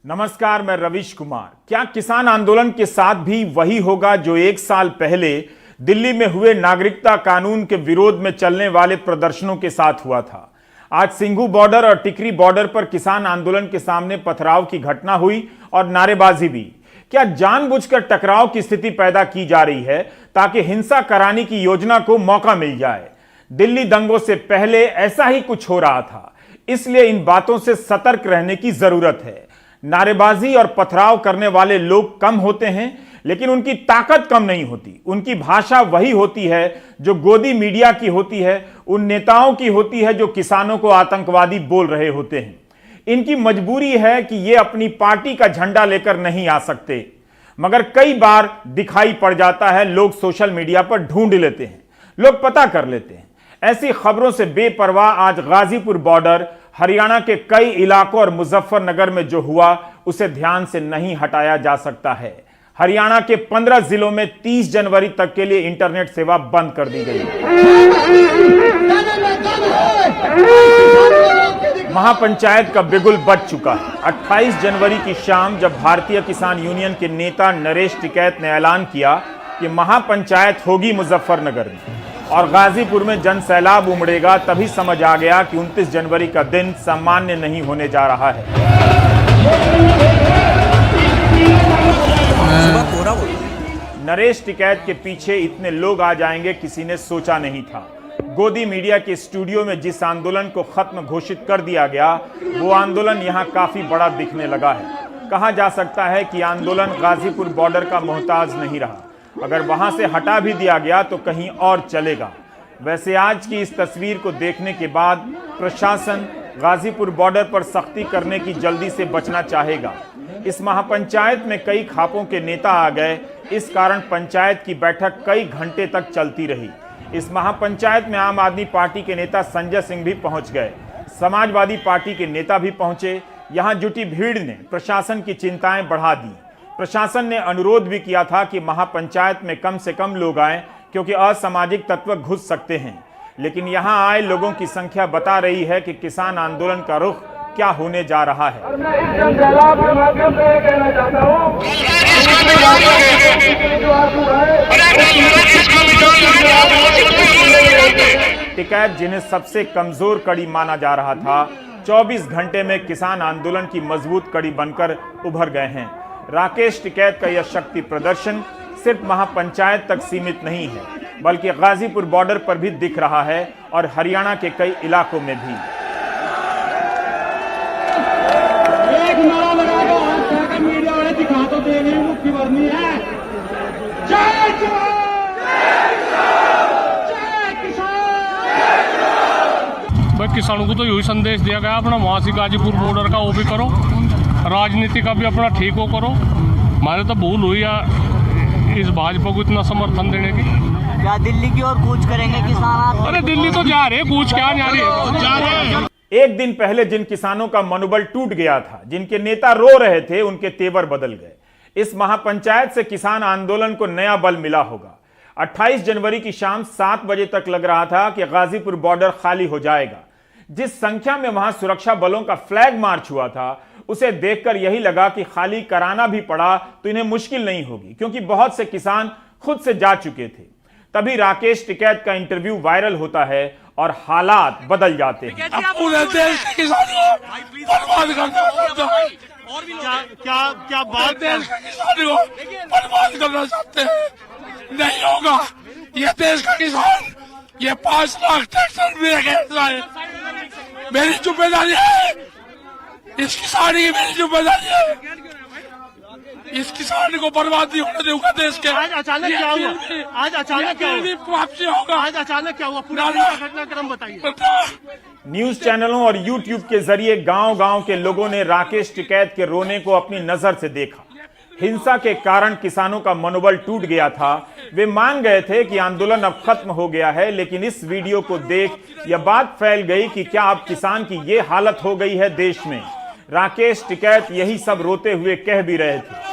नमस्कार, मैं रविश कुमार। क्या किसान आंदोलन के साथ भी वही होगा जो एक साल पहले दिल्ली में हुए नागरिकता कानून के विरोध में चलने वाले प्रदर्शनों के साथ हुआ था? आज सिंघू बॉर्डर और टिकरी बॉर्डर पर किसान आंदोलन के सामने पथराव की घटना हुई और नारेबाजी भी। क्या जानबूझकर टकराव की स्थिति पैदा की जा रही है ताकि हिंसा कराने की योजना को मौका मिल जाए? दिल्ली दंगों से पहले ऐसा ही कुछ हो रहा था, इसलिए इन बातों से सतर्क रहने की जरूरत है। नारेबाजी और पथराव करने वाले लोग कम होते हैं, लेकिन उनकी ताकत कम नहीं होती। उनकी भाषा वही होती है जो गोदी मीडिया की होती है, उन नेताओं की होती है जो किसानों को आतंकवादी बोल रहे होते हैं। इनकी मजबूरी है कि ये अपनी पार्टी का झंडा लेकर नहीं आ सकते, मगर कई बार दिखाई पड़ जाता है। लोग सोशल मीडिया पर ढूंढ लेते हैं, लोग पता कर लेते हैं। ऐसी खबरों से बेपरवाह आज गाजीपुर बॉर्डर, हरियाणा के कई इलाकों और मुजफ्फरनगर में जो हुआ उसे ध्यान से नहीं हटाया जा सकता है। हरियाणा के 15 जिलों में 30 जनवरी तक के लिए इंटरनेट सेवा बंद कर दी गई। महापंचायत का बिगुल बज चुका है। 28 जनवरी की शाम जब भारतीय किसान यूनियन के नेता नरेश टिकैत ने ऐलान किया कि महापंचायत होगी मुजफ्फरनगर में और गाजीपुर में जन सैलाब उमड़ेगा, तभी समझ आ गया कि 29 जनवरी का दिन सामान्य नहीं होने जा रहा है। नरेश टिकैत के पीछे इतने लोग आ जाएंगे किसी ने सोचा नहीं था। गोदी मीडिया के स्टूडियो में जिस आंदोलन को खत्म घोषित कर दिया गया, वो आंदोलन यहां काफी बड़ा दिखने लगा है। कहा जा सकता है कि आंदोलन गाजीपुर बॉर्डर का मोहताज नहीं रहा। अगर वहां से हटा भी दिया गया तो कहीं और चलेगा। वैसे आज की इस तस्वीर को देखने के बाद प्रशासन गाजीपुर बॉर्डर पर सख्ती करने की जल्दी से बचना चाहेगा। इस महापंचायत में कई खापों के नेता आ गए, इस कारण पंचायत की बैठक कई घंटे तक चलती रही। इस महापंचायत में आम आदमी पार्टी के नेता संजय सिंह भी पहुंच गए, समाजवादी पार्टी के नेता भी पहुंचे। यहां जुटी भीड़ ने प्रशासन की चिंताएं बढ़ा दी। प्रशासन ने अनुरोध भी किया था कि महापंचायत में कम से कम लोग आएं, क्योंकि असामाजिक तत्व घुस सकते हैं। लेकिन यहां आए लोगों की संख्या बता रही है कि किसान आंदोलन का रुख क्या होने जा रहा है। टिकैत, जिन्हें सबसे कमजोर कड़ी माना जा रहा था, 24 घंटे में किसान आंदोलन की मजबूत कड़ी बनकर उभर गए हैं। राकेश टिकैत का यह शक्ति प्रदर्शन सिर्फ महापंचायत तक सीमित नहीं है, बल्कि गाजीपुर बॉर्डर पर भी दिख रहा है और हरियाणा के कई इलाकों में भी। भाई किसानों को तो यही संदेश दिया गया, अपना वहां से गाजीपुर बॉर्डर का वो भी करो, राजनीति का भी अपना ठीक हो करो। हमारे तो भूल हुई है इस भाजपा को इतना समर्थन देने की। क्या दिल्ली की ओर कूच करेंगे किसान? अरे दिल्ली तो जा रहे, कूच क्या जा रहे। एक दिन पहले जिन किसानों का मनोबल टूट गया था, जिनके नेता रो रहे थे, उनके तेवर बदल गए। इस महापंचायत से किसान आंदोलन को नया बल मिला होगा। 28 जनवरी की शाम 7 बजे तक लग रहा था कि गाजीपुर बॉर्डर खाली हो जाएगा। जिस संख्या में वहां सुरक्षा बलों का फ्लैग मार्च हुआ था, उसे देखकर यही लगा कि खाली कराना भी पड़ा तो इन्हें मुश्किल नहीं होगी, क्योंकि बहुत से किसान खुद से जा चुके थे। तभी राकेश टिकैत का इंटरव्यू वायरल होता है और हालात बदल जाते हैं। पूरे देश के किसानों को बर्बाद क्या बात है, किसानों को बर्बाद करना चाहते हैं? नहीं होगा। ये देश का किसान, ये 5 लाख ट्रैक्टर मेरी जिम्मेदारी है। इस किसान की मेरी जिम्मेदारी है। इस किसान को बर्बाद नहीं होने दूंगा देश के। आज अचानक क्या हुआ? आज अचानक क्या हुआ? वापसी होगा। आज अचानक क्या हुआ? पूरा घटनाक्रम बताइए। न्यूज चैनलों और यूट्यूब के जरिए गांव-गांव के लोगों ने राकेश टिकैत के रोने को अपनी नजर से देखा। हिंसा के कारण किसानों का मनोबल टूट गया था। वे मान गए थे कि आंदोलन अब खत्म हो गया है, लेकिन इस वीडियो को देख यह बात फैल गई कि क्या अब किसान की ये हालत हो गई है देश में। राकेश टिकैत यही सब रोते हुए कह भी रहे थे।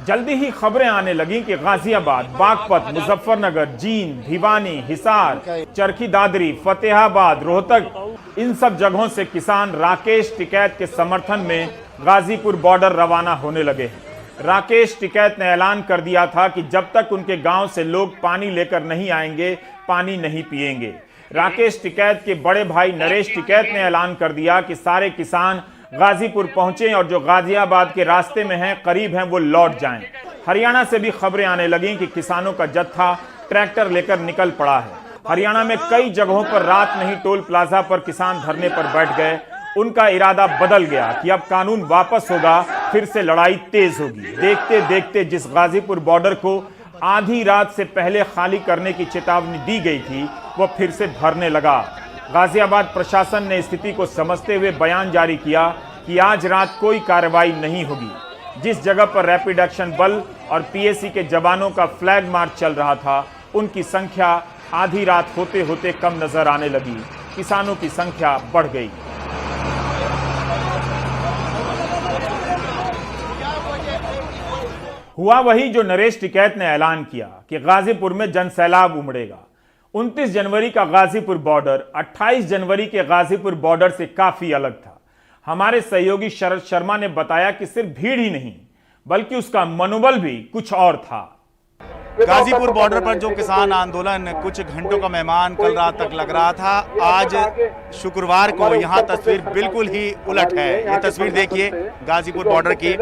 जल्दी ही खबरें आने लगी कि गाजियाबाद, बागपत, मुजफ्फरनगर, जींद, भिवानी, हिसार, चरखी दादरी, फतेहाबाद, रोहतक, इन सब जगहों से किसान राकेश टिकैत के समर्थन में गाजीपुर बॉर्डर रवाना होने लगे हैं। राकेश टिकैत ने ऐलान कर दिया था कि जब तक उनके गांव से लोग पानी लेकर नहीं आएंगे, पानी नहीं पिएंगे। राकेश टिकैत के बड़े भाई नरेश टिकैत ने ऐलान कर दिया कि सारे किसान गाजीपुर पहुंचे और जो गाजियाबाद के रास्ते में हैं, करीब हैं, वो लौट जाएं। हरियाणा से भी खबरें आने लगी कि किसानों का जत्था ट्रैक्टर लेकर निकल पड़ा है। हरियाणा में कई जगहों पर रात में ही टोल प्लाजा पर किसान धरने पर बैठ गए। उनका इरादा बदल गया कि अब कानून वापस होगा, फिर से लड़ाई तेज होगी। देखते देखते जिस गाजीपुर बॉर्डर को आधी रात से पहले खाली करने की चेतावनी दी गई थी, वह फिर से भरने लगा। गाजियाबाद प्रशासन ने स्थिति को समझते हुए बयान जारी किया कि आज रात कोई कार्रवाई नहीं होगी। जिस जगह पर रैपिड एक्शन बल और पीएसी के जवानों का फ्लैग मार्च चल रहा था, उनकी संख्या आधी रात होते होते कम नजर आने लगी। किसानों की संख्या बढ़ गई। हुआ वही जो नरेश टिकैत ने ऐलान किया कि गाजीपुर में जनसैलाब उमड़ेगा। 29 जनवरी का गाजीपुर बॉर्डर 28 जनवरी के गाजीपुर बॉर्डर से काफी अलग था। हमारे सहयोगी शरद शर्मा ने बताया कि सिर्फ भीड़ ही नहीं, बल्कि उसका मनोबल भी कुछ और था। गाजीपुर बॉर्डर पर जो किसान आंदोलन कुछ घंटों का मेहमान कल रात तक लग रहा था, आज शुक्रवार को यहाँ तस्वीर बिल्कुल ही उलट है। ये तस्वीर देखिए गाजीपुर बॉर्डर की।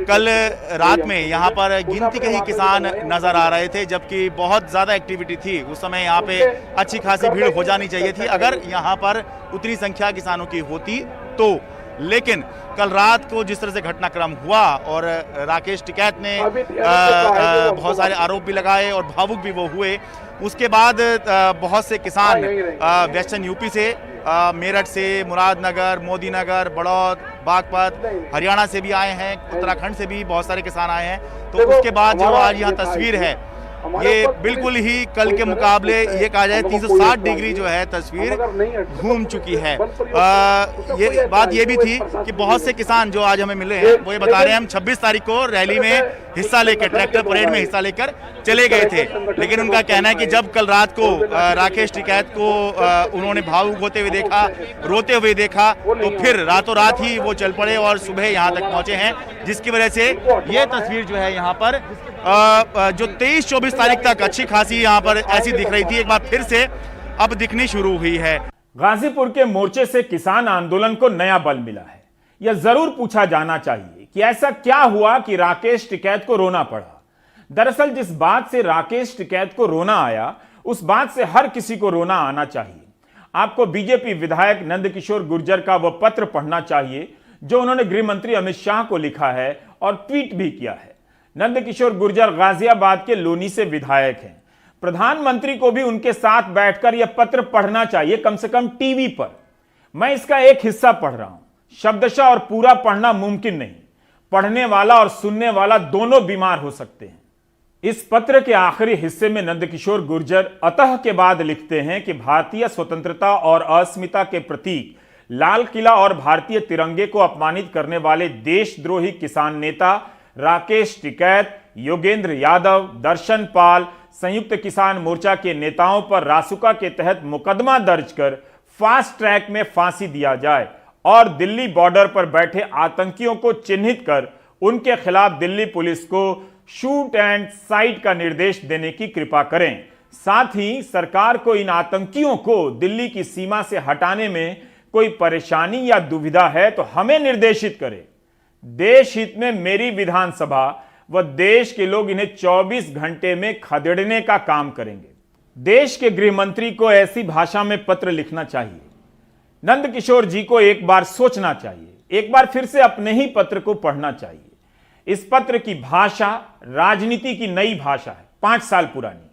कल रात में यहाँ पर गिनती के ही किसान नजर आ रहे थे, जबकि बहुत ज़्यादा एक्टिविटी थी। उस समय यहाँ पे अच्छी खासी भीड़ हो जानी चाहिए थी अगर यहाँ पर उतनी संख्या किसानों की होती तो। लेकिन कल रात को जिस तरह से घटनाक्रम हुआ और राकेश टिकैत ने बहुत सारे आरोप भी लगाए और भावुक भी वो हुए, उसके बाद बहुत से किसान वेस्टर्न यूपी से, मेरठ से, मुरादनगर, मोदीनगर, बड़ौद, बागपत, हरियाणा से भी आए हैं, उत्तराखंड से भी बहुत सारे किसान आए हैं। तो उसके बाद जो आज यहाँ तस्वीर है, ये बिल्कुल ही कल के मुकाबले ये कहा जाए 360 डिग्री जो है तस्वीर घूम चुकी है। ये बात ये भी थी कि बहुत से किसान जो आज हमें मिले हैं वो ये बता रहे हैं हम 26 तारीख को रैली में हिस्सा लेकर, ट्रैक्टर परेड में हिस्सा लेकर चले गए थे। लेकिन उनका कहना है कि जब कल रात को राकेश टिकैत को उन्होंने भावुक होते हुए देखा, रोते हुए देखा, तो फिर रातों रात ही वो चल पड़े और सुबह यहाँ तक पहुंचे हैं, जिसकी वजह से ये तस्वीर जो है यहाँ पर जो 23-24 तारीख तक अच्छी खासी यहाँ पर ऐसी दिख रही थी, एक बार फिर से अब दिखनी शुरू हुई है। गाजीपुर के मोर्चे से किसान आंदोलन को नया बल मिला है। यह जरूर पूछा जाना चाहिए कि ऐसा क्या हुआ कि राकेश टिकैत को रोना पड़ा। दरअसल जिस बात से राकेश टिकैत को रोना आया, उस बात से हर किसी को रोना आना चाहिए। आपको बीजेपी विधायक नंदकिशोर गुर्जर का वह पत्र पढ़ना चाहिए जो उन्होंने गृह मंत्री अमित शाह को लिखा है और ट्वीट भी किया है। नंदकिशोर गुर्जर गाजियाबाद के लोनी से विधायक हैं। प्रधानमंत्री को भी उनके साथ बैठकर यह पत्र पढ़ना चाहिए, कम से कम टीवी पर। मैं इसका एक हिस्सा पढ़ रहा हूं, शब्दशः और पूरा पढ़ना मुमकिन नहीं। पढ़ने वाला और सुनने वाला दोनों बीमार हो सकते हैं। इस पत्र के आखिरी हिस्से में नंदकिशोर गुर्जर अतः के बाद लिखते हैं कि भारतीय स्वतंत्रता और अस्मिता के प्रतीक लाल किला और भारतीय तिरंगे को अपमानित करने वाले देशद्रोही किसान नेता राकेश टिकैत, योगेंद्र यादव, दर्शन पाल, संयुक्त किसान मोर्चा के नेताओं पर रासुका के तहत मुकदमा दर्ज कर फास्ट ट्रैक में फांसी दिया जाए और दिल्ली बॉर्डर पर बैठे आतंकियों को चिन्हित कर उनके खिलाफ दिल्ली पुलिस को शूट एंड साइट का निर्देश देने की कृपा करें। साथ ही सरकार को इन आतंकियों को दिल्ली की सीमा से हटाने में कोई परेशानी या दुविधा है तो हमें निर्देशित करें। देश हित में मेरी विधानसभा व देश के लोग इन्हें 24 घंटे में खदेड़ने का काम करेंगे। देश के गृह मंत्री को ऐसी भाषा में पत्र लिखना चाहिए। नंदकिशोर जी को एक बार सोचना चाहिए, एक बार फिर से अपने ही पत्र को पढ़ना चाहिए। इस पत्र की भाषा राजनीति की नई भाषा है, 5 साल पुरानी।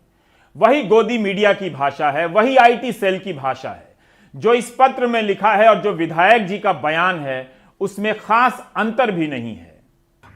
वही गोदी मीडिया की भाषा है, वही आईटी सेल की भाषा है। जो इस पत्र में लिखा है और जो विधायक जी का बयान है, उसमें खास अंतर भी नहीं है।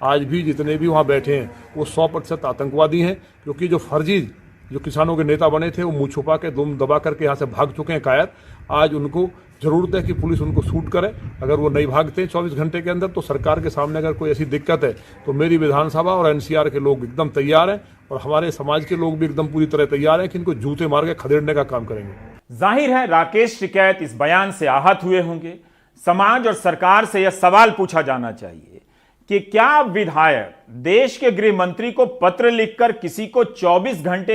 आज भी जितने भी वहाँ बैठे हैं वो 100% आतंकवादी हैं, क्योंकि जो फर्जी जो किसानों के नेता बने थे वो मुंह छुपा के दुम दबा करके यहाँ से भाग चुके हैं कायर। आज उनको जरूरत है कि पुलिस उनको शूट करे। अगर वो नहीं भागते 24 घंटे के अंदर तो सरकार के सामने अगर कोई ऐसी दिक्कत है तो मेरी विधानसभा और एनसीआर के लोग एकदम तैयार हैं और हमारे समाज के लोग भी एकदम पूरी तरह तैयार हैं कि इनको जूते मार के खदेड़ने का काम करेंगे। जाहिर है राकेश टिकैत इस बयान से आहत हुए होंगे। समाज और सरकार से यह सवाल पूछा जाना चाहिए कि क्या विधायक देश के गृह मंत्री को पत्र लिखकर किसी को 24 घंटे